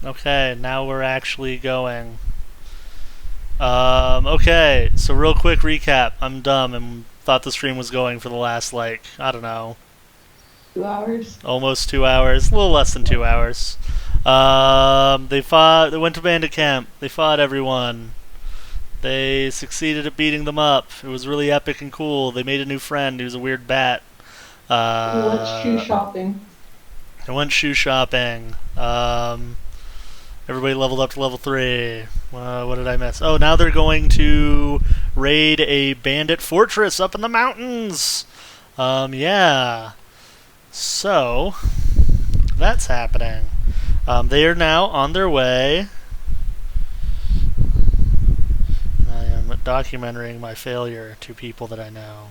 Okay, now we're actually going. Okay, so real quick recap. I'm dumb and thought the stream was going for the last, I don't know, 2 hours. almost 2 hours, a little less than 2 hours. They went to Bandit Camp, they fought everyone. They succeeded at beating them up. It was really epic and cool. They made a new friend. He was a weird bat. Let's shoe shopping. I went shoe shopping. Everybody leveled up to level 3. What did I miss? Oh, now they're going to raid a bandit fortress up in the mountains. Yeah. So, that's happening. They are now on their way. I am documenting my failure to people that I know.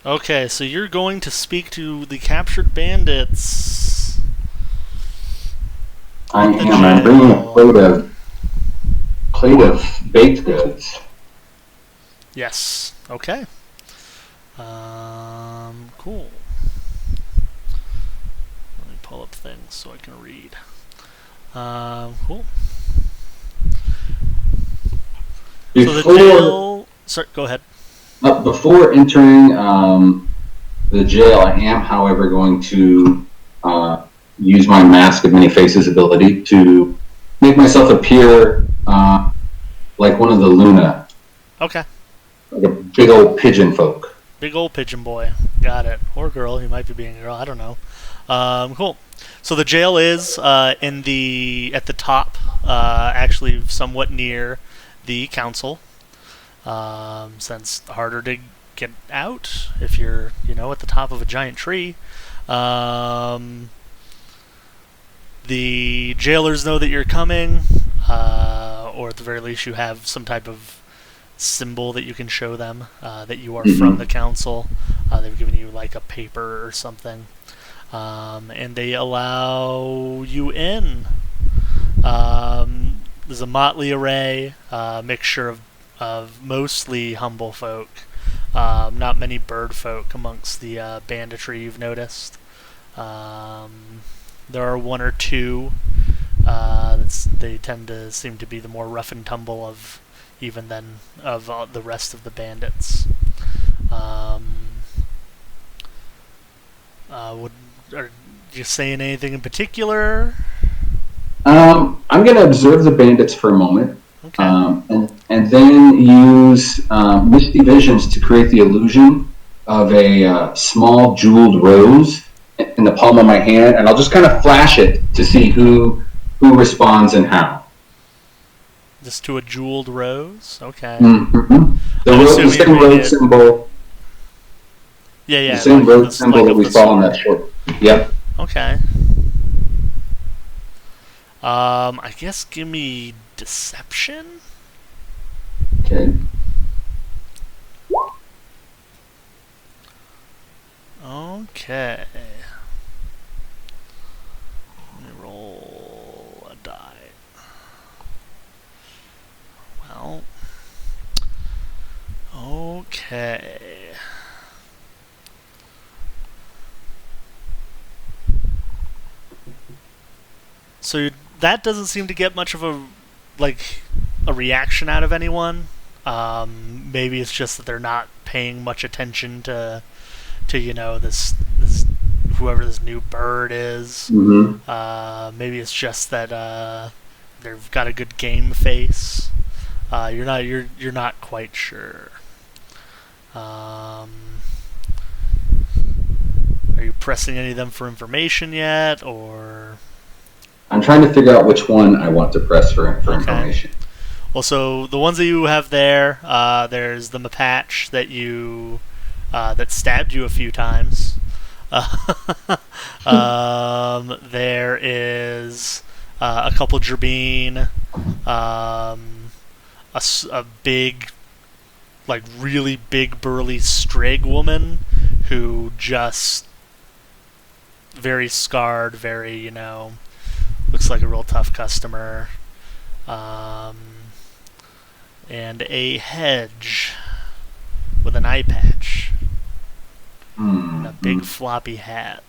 Okay, so you're going to speak to the captured bandits. I am. I'm bringing a plate of baked goods. Yes. Okay. Cool. Let me pull up things so I can read. Cool. So the jail. Sorry, go ahead. Before entering the jail, I am, however, going to use my Mask of Many Faces ability to make myself appear like one of the Luna. Okay. Like a big old pigeon folk. Big old pigeon boy. Got it. Or girl. He might be being a girl. I don't know. Cool. So the jail is at the top, actually somewhat near the council. Since harder to get out if you're, at the top of a giant tree. The jailers know that you're coming, or at the very least you have some type of symbol that you can show them that you are from the council. They've given you like a paper or something, and they allow you in. There's a motley array, mixture of mostly humble folk, not many bird folk amongst the banditry you've noticed. There are one or two. They tend to seem to be the more rough and tumble of the rest of the bandits. Are you saying anything in particular? I'm going to observe the bandits for a moment. Okay. And then use Misty Visions to create the illusion of a small jeweled rose in the palm of my hand, and I'll just kind of flash it to see who responds and how. Just to a jeweled rose? Okay. Mm-hmm. The same rose symbol. Yeah. The same rose symbol that we saw on that short. Yep. Okay. I guess give me deception? Okay. Okay. Let me roll a die. Well. Okay. So that doesn't seem to get much of a reaction out of anyone. Maybe it's just that they're not paying much attention to this whoever this new bird is. Mm-hmm. Maybe it's just that they've got a good game face. You're not quite sure. Are you pressing any of them for information yet, or? I'm trying to figure out which one I want to press for information. Well, so the ones that you have there, there's the Mapatch that stabbed you a few times. There is a couple Gerbine, a big, really big burly Strig woman who just very scarred, very, Looks like a real tough customer. And a hedge with an eye patch and a big floppy hat.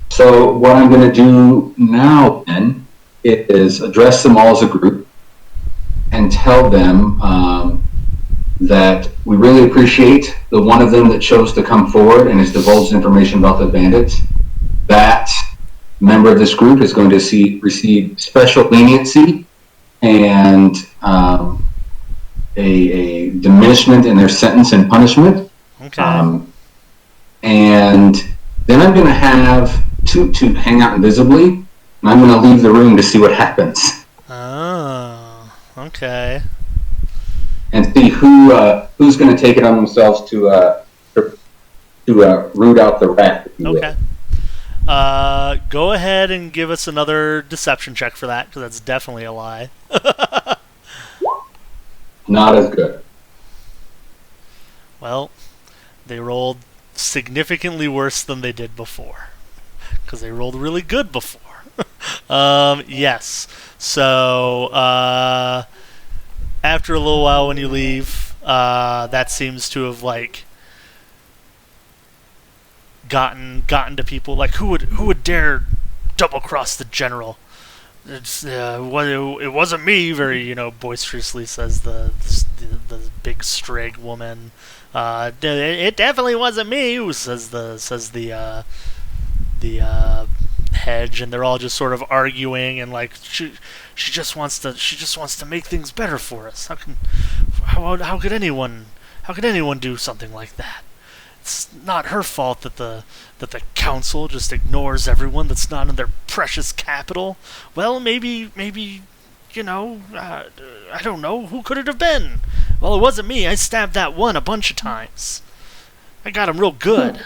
So what I'm going to do now then is address them all as a group and tell them that we really appreciate the one of them that chose to come forward and has divulged information about the bandits. That member of this group is going to receive special leniency and a diminishment in their sentence and punishment. Okay. And then I'm going to have Toot hang out invisibly, and I'm going to leave the room to see what happens. Oh, okay. And see who's going to take it on themselves to root out the rat. If you Okay. Go ahead and give us another deception check for that, because that's definitely a lie. Not as good. Well, they rolled significantly worse than they did before, because they rolled really good before. Yes. So, after a little while when you leave, that seems to have, like, gotten to people. Like, who would dare double-cross the general? It wasn't me, very, boisterously says the big strig woman. It definitely wasn't me, says the hedge, and they're all just sort of arguing and like she just wants to make things better for us. How could anyone do something like that? It's not her fault that the council just ignores everyone that's not in their precious capital. Well, maybe I don't know, who could it have been? Well, it wasn't me. I stabbed that one a bunch of times. I got him real good.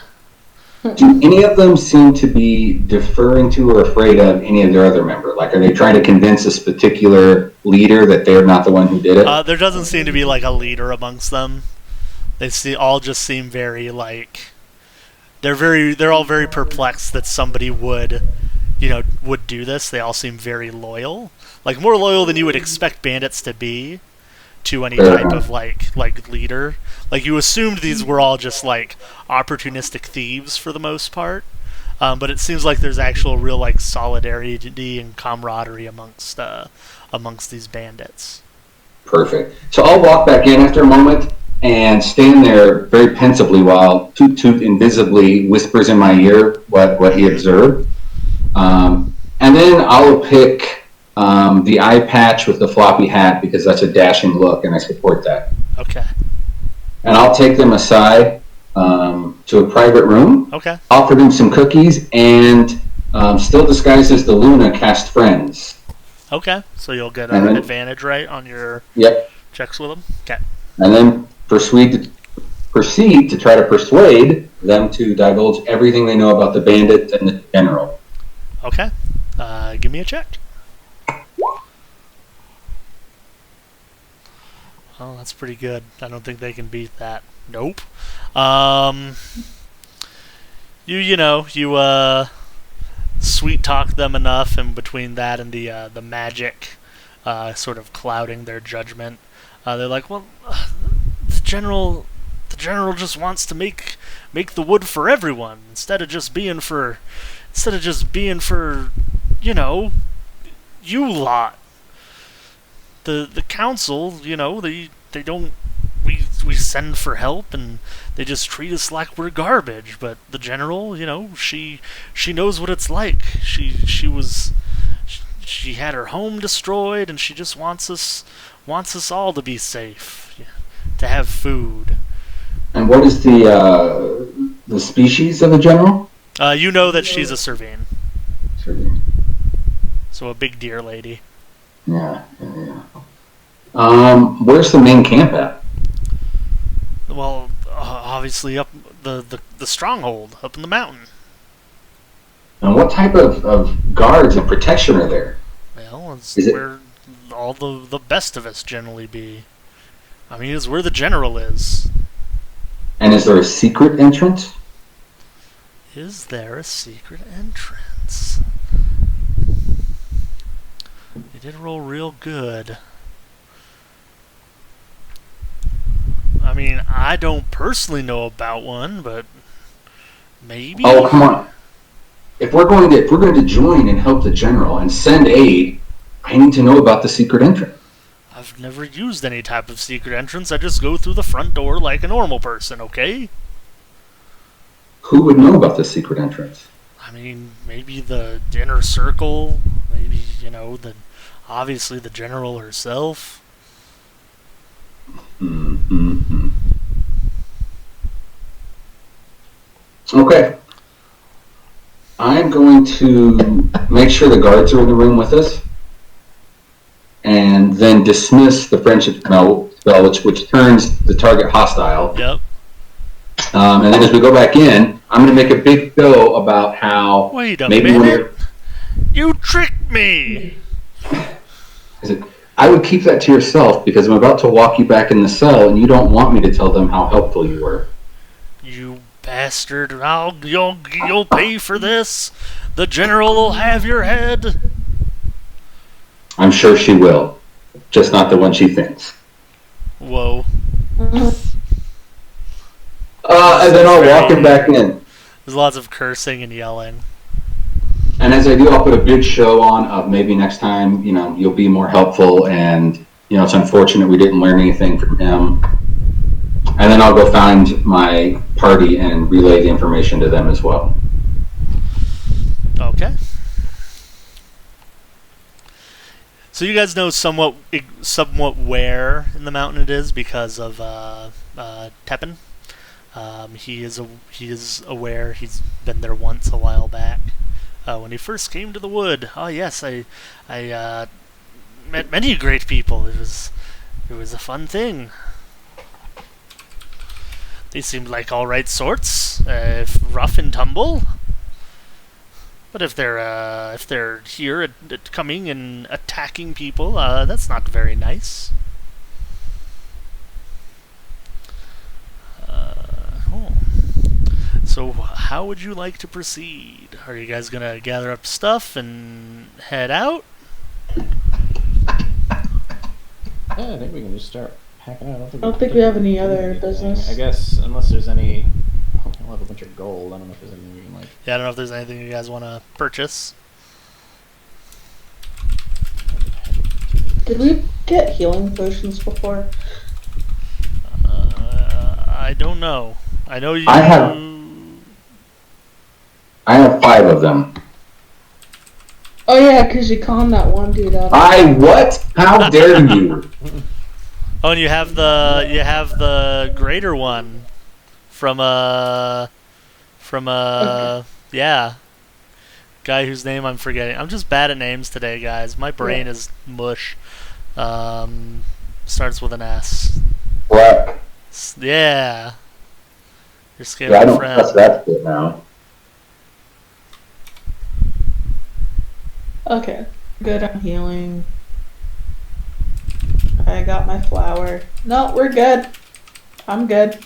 Do any of them seem to be deferring to or afraid of any of their other member? Like, are they trying to convince this particular leader that they're not the one who did it? There doesn't seem to be like a leader amongst them. They all just seem very like they're all very perplexed that somebody would do this. They all seem very loyal, like more loyal than you would expect bandits to be to any type of like leader. Like, you assumed these were all just like opportunistic thieves for the most part, but it seems like there's actual real like solidarity and camaraderie amongst these bandits. Perfect. So I'll walk back in after a moment and stand there very pensively while Toot invisibly whispers in my ear what he observed. And then I'll pick the eye patch with the floppy hat because that's a dashing look and I support that. Okay. And I'll take them aside to a private room. Okay. Offer them some cookies and still disguised as the Luna cast friends. Okay. So you'll get an advantage, right, on your checks with them? Okay. And then proceed to try to persuade them to divulge everything they know about the bandit and the general. Okay. Give me a check. Oh, that's pretty good. I don't think they can beat that. Nope. You sweet talk them enough, and between that and the magic sort of clouding their judgment, they're like, well, the general just wants to make the wood for everyone instead of just being for you lot. The council, they don't. We send for help and they just treat us like we're garbage. But the general, she knows what it's like. She had her home destroyed and she just wants us all to be safe, to have food. And what is the species of the general? You know that she's a Servine. Servine. So a big deer lady. Yeah. Where's the main camp at? Well, obviously up the stronghold up in the mountain. And what type of guards and protection are there? Well, it's Is it- where all the best of us generally be. I mean, it's where the general is. And is there a secret entrance? Is there a secret entrance? You did roll real good. I mean, I don't personally know about one, but maybe. Oh, come on. If we're going to join and help the general and send aid, I need to know about the secret entrance. I've never used any type of secret entrance. I just go through the front door like a normal person, okay? Who would know about the secret entrance? I mean, maybe the inner circle. Maybe, obviously the general herself. Mm-hmm. Okay. I'm going to make sure the guards are in the room with us, and then dismiss the friendship spell, which turns the target hostile. Yep. And then as we go back in, I'm going to make a big show about how... Wait a minute! You tricked me! I would keep that to yourself, because I'm about to walk you back in the cell, and you don't want me to tell them how helpful you were. You bastard! You'll pay for this. The general will have your head. I'm sure she will, just not the one she thinks. Whoa! And then I'll walk him back in. There's lots of cursing and yelling. And as I do, I'll put a big show on of maybe next time, you'll be more helpful, and it's unfortunate we didn't learn anything from him. And then I'll go find my party and relay the information to them as well. Okay. So you guys know somewhat where in the mountain it is because of Telpin. He is aware. He's been there once a while back when he first came to the wood. Oh yes, I met many great people. It was a fun thing. They seemed like all right sorts, rough and tumble. But if they're here coming and attacking people, that's not very nice. So how would you like to proceed? Are you guys gonna gather up stuff and head out? Yeah, I think we can just start packing out. I don't think we have any other business. I guess, unless there's any... We'll have a bunch of gold. I don't know if there's anything we can, Yeah, I don't know if there's anything you guys want to purchase. Did we get healing potions before? I don't know. I know you... I have 5 of them. Oh yeah, because you conned that one dude out. What? How dare you? Oh, and you have the greater one from Okay. yeah, guy whose name I'm forgetting. I'm just bad at names today, guys. My brain is mush. Starts with an S. What? Yeah. You're scared Yeah, I of don't friend. trust that shit now. Okay, good on healing. I got my flower. No, we're good. I'm good.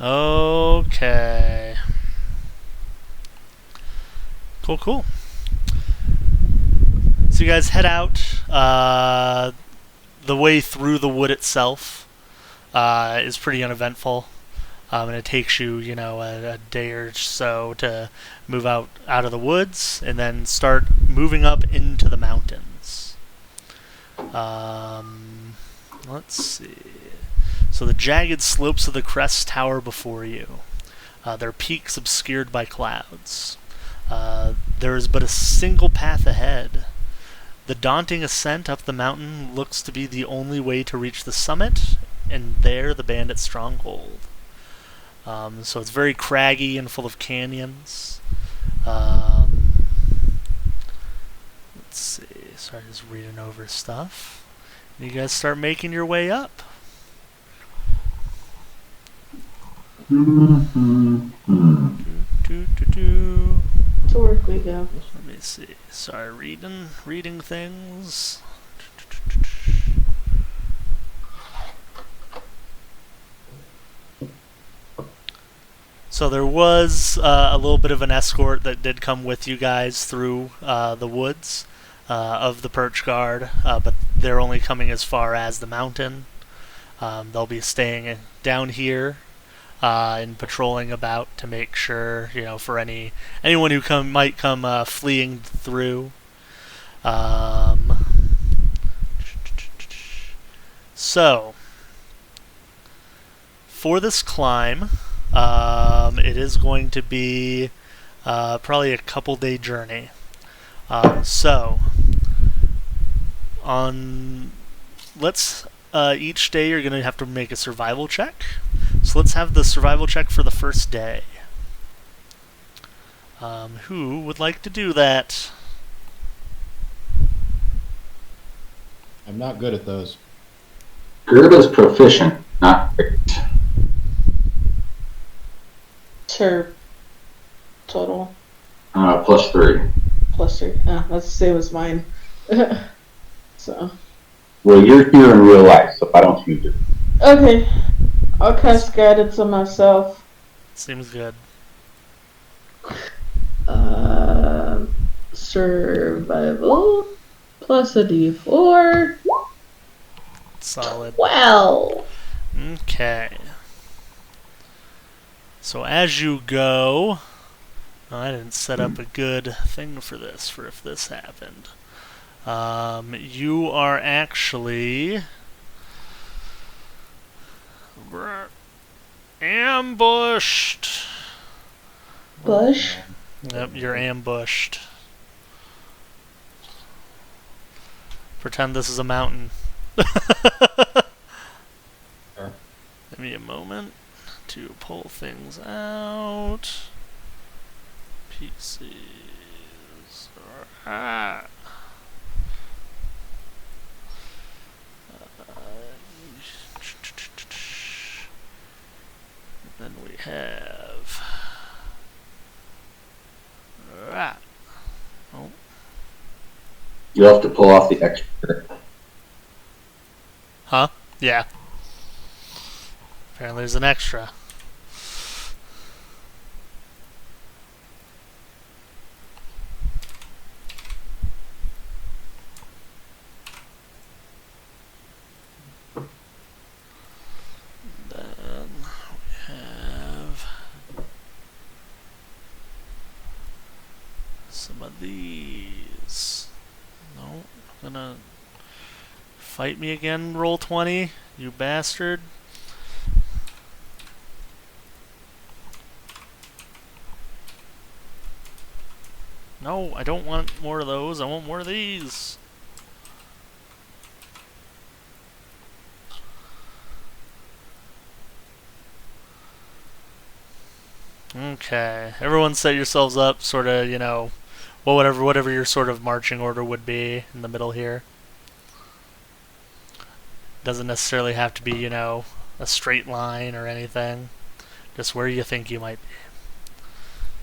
Okay. Cool. So you guys head out. The way through the wood itself is pretty uneventful. And it takes you, a day or so to move out of the woods and then start moving up into the mountains. Let's see. So the jagged slopes of the crests tower before you, their peaks obscured by clouds. There is but a single path ahead. The daunting ascent up the mountain looks to be the only way to reach the summit, and there the bandit stronghold. So it's very craggy and full of canyons. Let's see. Sorry, just reading over stuff. And you guys start making your way up. So historically go. Let me see. Sorry, reading things. So there was a little bit of an escort that did come with you guys through the woods of the Perch Guard, but they're only coming as far as the mountain. They'll be staying down here and patrolling about to make sure, for anyone who might come fleeing through. So, for this climb, it is going to be probably a couple-day journey. Each day you're going to have to make a survival check. So let's have the survival check for the first day. Who would like to do that? I'm not good at those. Gerta's proficient, not great. Sure. Total. +3. +3. That's the same as mine. So. Well, you're here in real life, so I don't use it. Okay. I'll cast guidance on myself. Seems good. Survival plus a d4. Solid. 12. Okay. So as you go, I didn't set up a good thing for this, for if this happened. You are actually ambushed. Bush. Yep, you're ambushed. Pretend this is a mountain. Sure. Give me a moment to pull things out. PCs. Alright. Then we have. Alright. Oh. You have to pull off the extra. Huh? Yeah. Apparently there's an extra. Then we have some of these. No, I'm gonna fight me again, roll 20, you bastard. No, I don't want more of those, I want more of these. Okay, everyone set yourselves up, sort of, whatever your sort of marching order would be in the middle here. Doesn't necessarily have to be, a straight line or anything. Just where you think you might be.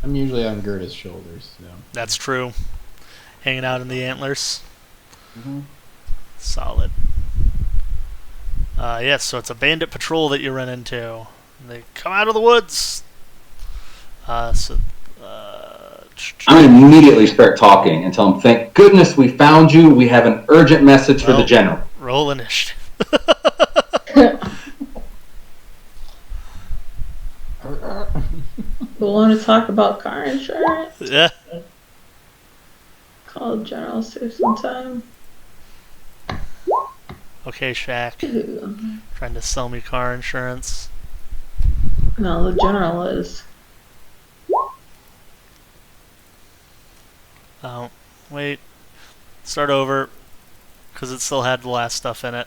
I'm usually on Gerta's shoulders. So. That's true. Hanging out in the antlers. Mm-hmm. Solid. Yes, so it's a bandit patrol that you run into. They come out of the woods. I'm going to immediately start talking and tell them, thank goodness we found you. We have an urgent message for the general. Roll initiative. We want to talk about car insurance? Yeah. Call the general, save some time. Okay, Shaq. Ooh. Trying to sell me car insurance. No, the general is. Oh, wait. Start over. Because it still had the last stuff in it.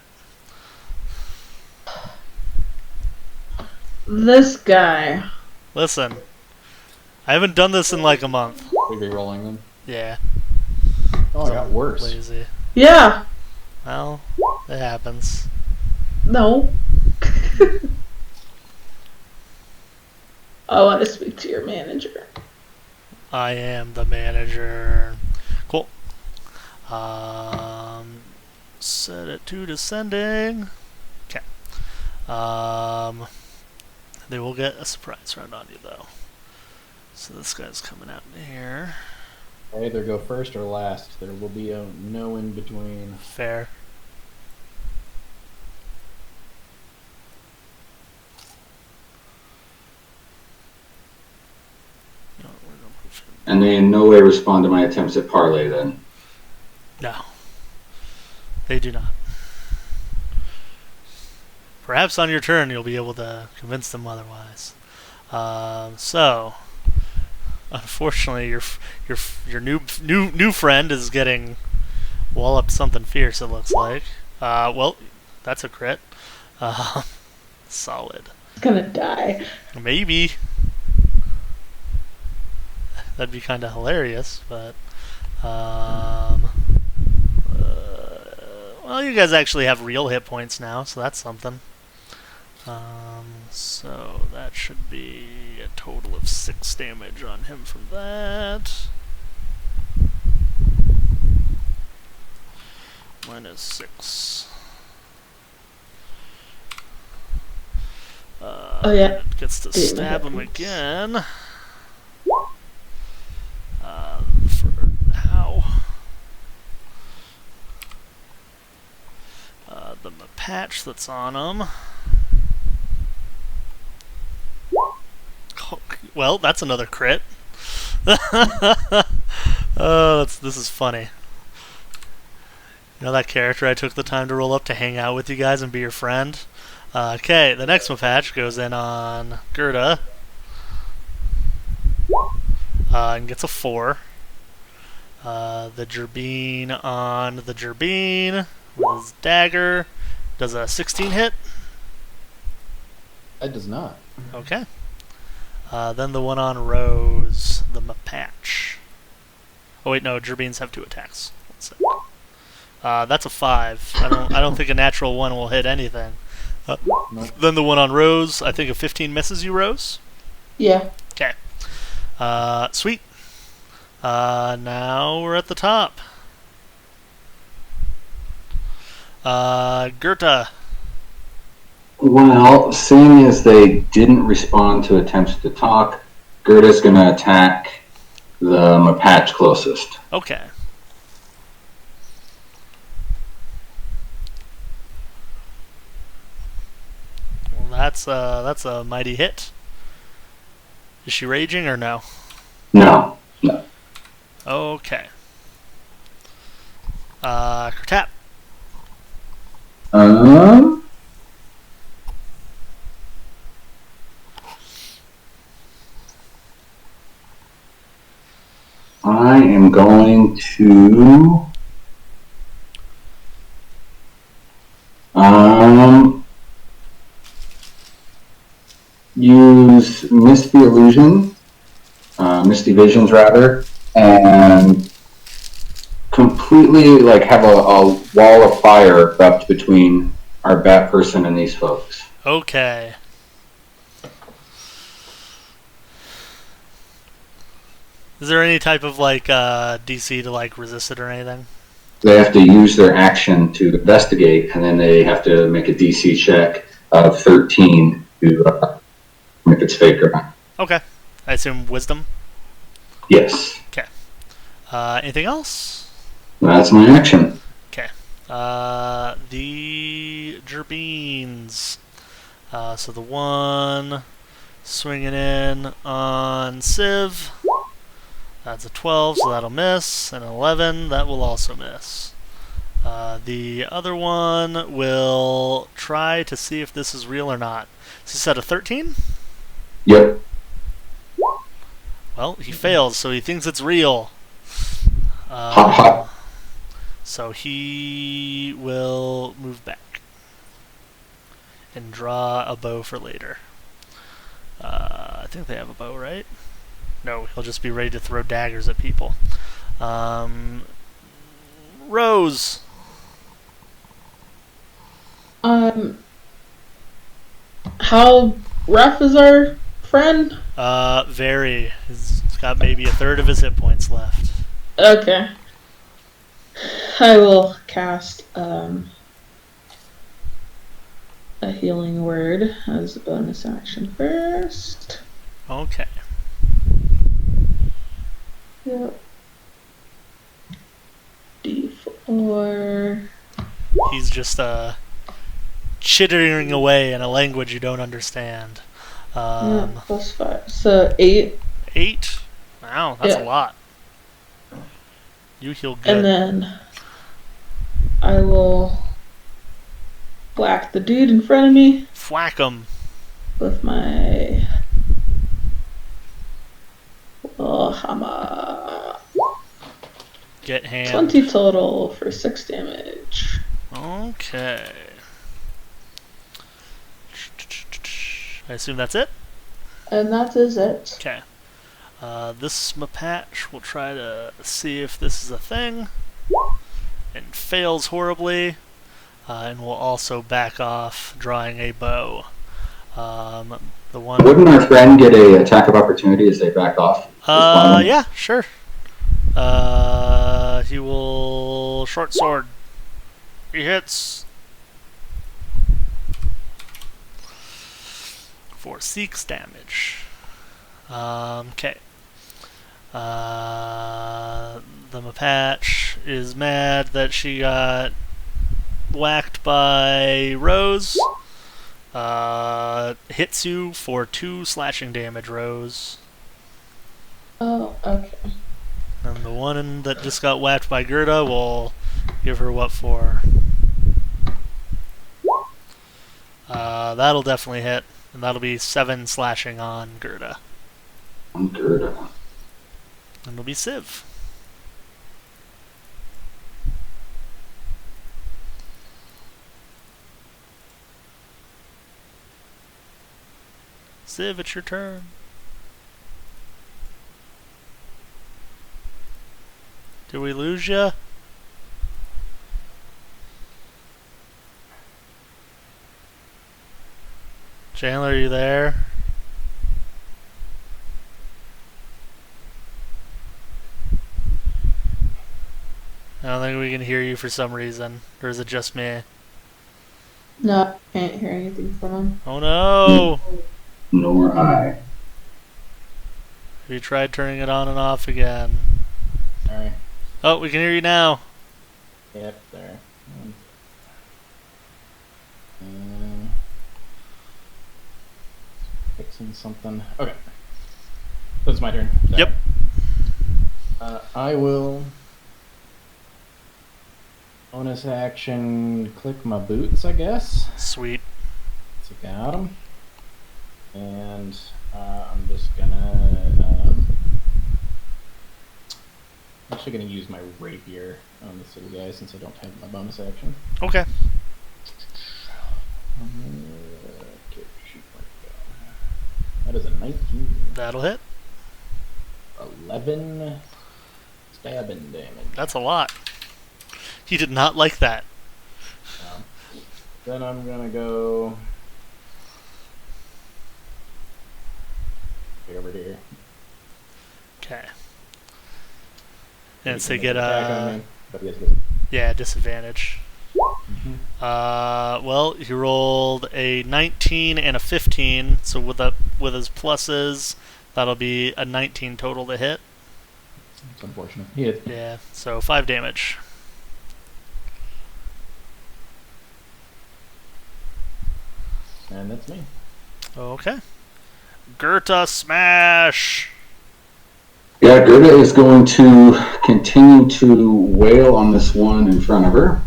This guy. Listen. I haven't done this in like a month. We be rolling them. Yeah. Oh, it got worse. Lazy. Yeah. Well, it happens. No. I want to speak to your manager. I am the manager. Cool. Set it to descending. Okay. They will get a surprise round on you, though. So this guy's coming out here. Either go first or last. There will be no in between. Fair. No, we're gonna move him. And they in no way respond to my attempts at parlay then. No. They do not. Perhaps on your turn you'll be able to convince them otherwise. So, unfortunately, your new friend is getting walloped something fierce. It looks like. Well, that's a crit. Solid. It's gonna die. Maybe. That'd be kind of hilarious, but. Well, you guys actually have real hit points now, so that's something. So that should be a total of 6 damage on him from that. Minus 6. Oh, yeah. Gets to Eight stab him minutes. again. Ow. The patch that's on him. Oh, well, that's another crit. Oh, this is funny. You know that character I took the time to roll up to hang out with you guys and be your friend? Okay, the next patch goes in on Gerta. And gets a 4. The Gerbine on the Gerbine with his dagger. Does a 16 hit? It does not. Okay. Then the one on Rose, the Mapatch. Oh wait, no, Gerbines have 2 attacks. That's a 5. I don't think a natural 1 will hit anything. Nope. Then the one on Rose, I think a 15 misses you, Rose. Yeah. Okay. Sweet. Now we're at the top. Gerta. Well, seeing as they didn't respond to attempts to talk, Gerta's going to attack the Mapatch closest. Okay. Well, that's a mighty hit. Is she raging or no? No. No. Okay. Kertap. I am going to use Misty Illusion, Misty Visions rather, and completely have a wall of fire erupt between our bat person and these folks. Okay. Is there any type of DC to resist it or anything? They have to use their action to investigate, and then they have to make a DC check of 13 to if it's fake or not. Okay. I assume wisdom. Yes. Okay. Anything else? That's my action. Okay. The Gerbines. So the one swinging in on Civ. That's a 12, so that'll miss. And an 11, that will also miss. The other one will try to see if this is real or not. So he said a 13? Yep. Well, he fails, so he thinks it's real. Hot, hot. So he will move back and draw a bow for later. I think they have a bow, right? No, he'll just be ready to throw daggers at people. Rose. How rough is our friend? Very. He's He's got maybe a third of his hit points left. Okay. I will cast a healing word as a bonus action first. Okay. Yep. D4. He's just chittering away in a language you don't understand. Yeah, +5. So 8. 8? Wow, that's a Yeah. lot. You heal good. And then I will whack the dude in front of me Whack him. with my hammer. Get hand. 20 total for 6 damage. Okay. I assume that's it? And that is it. Okay. This Mapatch will try to see if this is a thing. And fails horribly. And will also back off, drawing a bow. The one. Wouldn't our friend get a attack of opportunity as they back off? Yeah, sure. He will short sword. He hits for 6 damage. Okay. The Mapatch is mad that she got whacked by Rose. Hits you for 2 slashing damage, Rose. Oh, okay. And the one that just got whacked by Gerta will give her what for? That'll definitely hit. And that'll be 7 slashing on Gerta. Gerta. And it'll be Civ. Civ, it's your turn. Did we lose ya? Chandler, are you there? I don't think we can hear you for some reason. Or is it just me? No, I can't hear anything from him. Oh no! Nor I. Have you tried turning it on and off again? Alright. Oh, we can hear you now. Yep, there. Fixing something. Okay. So it's my turn. Sorry. Yep. I will bonus action click my boots, I guess. Sweet. So got them. And I'm just gonna I'm actually gonna use my rapier on this little guy since I don't have my bonus action. Okay. That is a 19. That'll hit. 11 stabbing damage. That's a lot. He did not like that. Then I'm gonna go over here. Okay. And so He get can attack on me, but he has yeah, disadvantage. Well, he rolled a 19 and a 15, so with his pluses, that'll be a 19 total to hit. It's unfortunate. He hit. Yeah, so 5 damage. And that's me. Okay. Gerta smash! Yeah, Gerta is going to continue to wail on this one in front of her.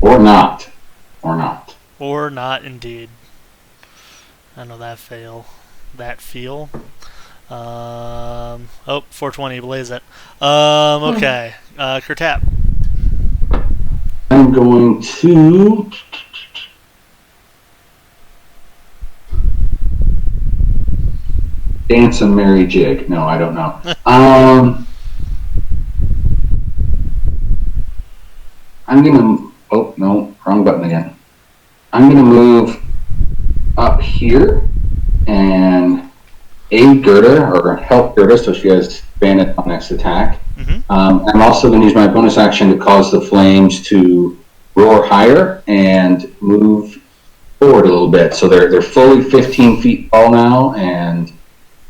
Or not. Or not. Or not, indeed. I know that fail. That feel. Oh, 420, blaze it. Okay. Kertap. I'm going to dance a merry jig. No, I don't know. I'm gonna. Oh no, wrong button again. I'm gonna move up here aid Gerta, or help Gerta, so she has Bandit on next attack. I'm also going to use my bonus action to cause the flames to roar higher and move forward a little bit. So they're fully 15 feet tall now, and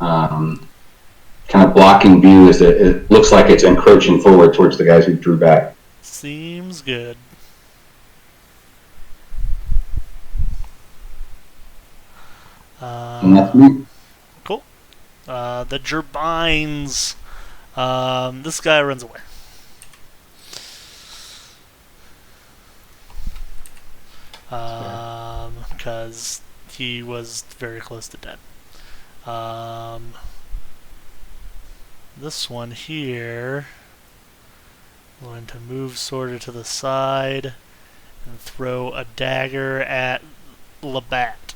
kind of blocking view as it looks like it's encroaching forward towards the guys who drew back. Seems good. And that's me. Cool. The Gerbines. This guy runs away. Because he was very close to dead. This one here, I'm going to move sort of to the side and throw a dagger at Labatt.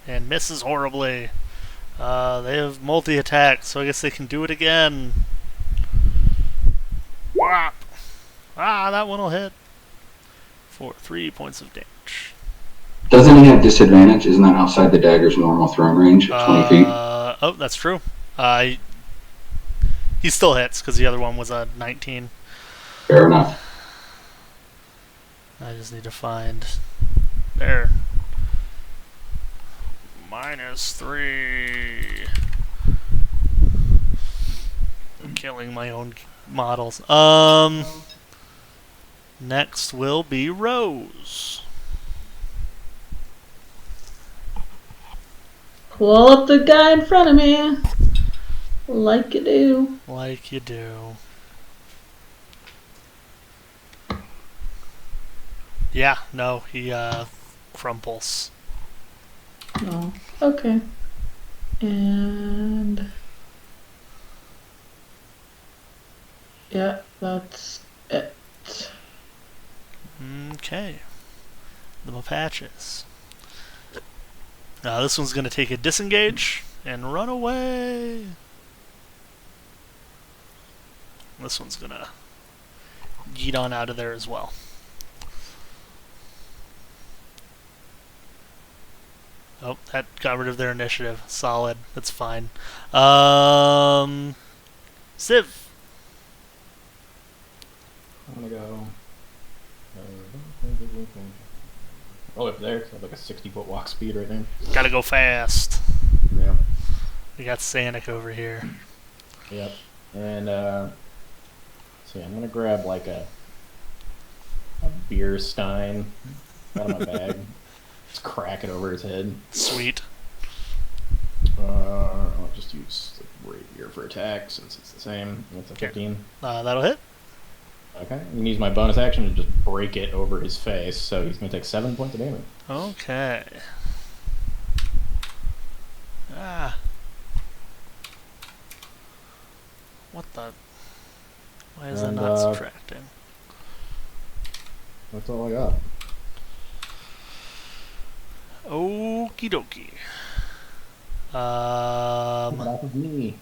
And misses horribly. They have multi-attack, so I guess they can do it again. Whop! Ah, that one will hit. For 3 points of damage. Doesn't he have disadvantage? Isn't that outside the dagger's normal throwing range of 20 feet? Oh, that's true. He still hits, because the other one was a 19. Fair enough. I just need to find... There. -3. I'm killing my own models. Next will be Rose. Call up the guy in front of me. Like you do. Like you do. Yeah, no, he crumples. Oh, okay. And yeah, that's it. Okay. The Mapatches. Now this one's going to take a disengage and run away. This one's going to yeet on out of there as well. Oh, that got rid of their initiative. Solid. That's fine. Civ. I'm gonna go. Oh, up there, 'cause I have like a 60-foot walk speed right there. Gotta go fast. Yeah. We got Sanic over here. Yep. And see, I'm gonna grab like a beer stein out of my bag. Just crack it over his head. Sweet. I'll just use the rapier for attack since it's the same. It's a 15. That'll hit. Okay. I'm gonna use my bonus action to just break it over his face, so he's gonna take 7 points of damage. Okay. Ah. What the? Why is that not subtracting? That's all I got. Okie dokie. Off of me.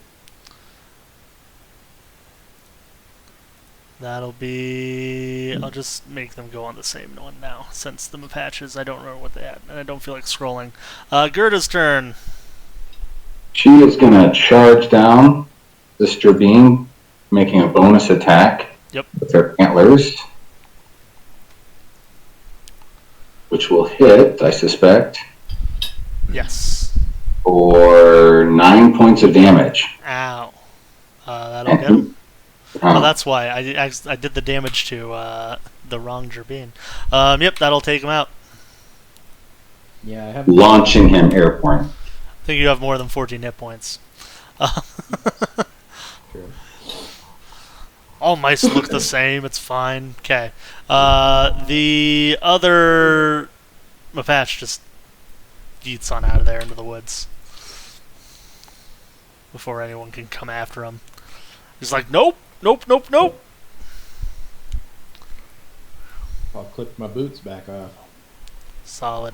That'll be... I'll just make them go on the same one now, since the Mapatches, I don't remember what they had, and I don't feel like scrolling. Gerta's turn. She is going to charge down this Gerbine, making a bonus attack with her antlers, which will hit, I suspect. Yes. For 9 points of damage. Ow. That'll get him. Oh, that's why. I did the damage to the wrong Gerbine. Yep, that'll take him out. Yeah, I have... Launching him airborne. I think you have more than 14 hit points. True. All mice look the same. It's fine. Okay. The other Mapatch just yeets on out of there into the woods before anyone can come after him. He's like, nope, nope, nope, nope. I'll clip my boots back off. Solid.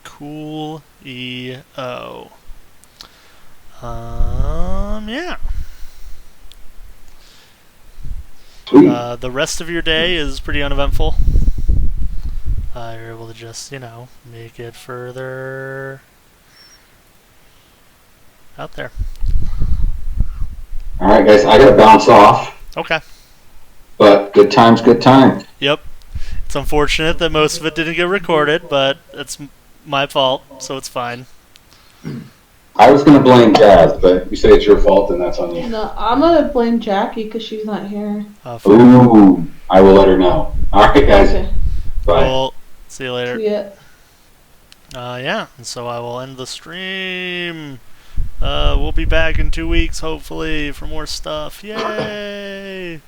Cool-E-O. Yeah. Sweet. The rest of your day is pretty uneventful. You're able to just, make it further out there. All right, guys, I gotta bounce off. Okay. But good times, good time. Yep. It's unfortunate that most of it didn't get recorded, but it's my fault, so it's fine. I was gonna blame Jazz, but you say it's your fault, and that's on you. No, I'm gonna blame Jackie because she's not here. Ooh, I will let her know. All right, guys. Okay. Bye. Well, see you later. Yeah. Yeah, and so I will end the stream. We'll be back in 2 weeks, hopefully, for more stuff. Yay!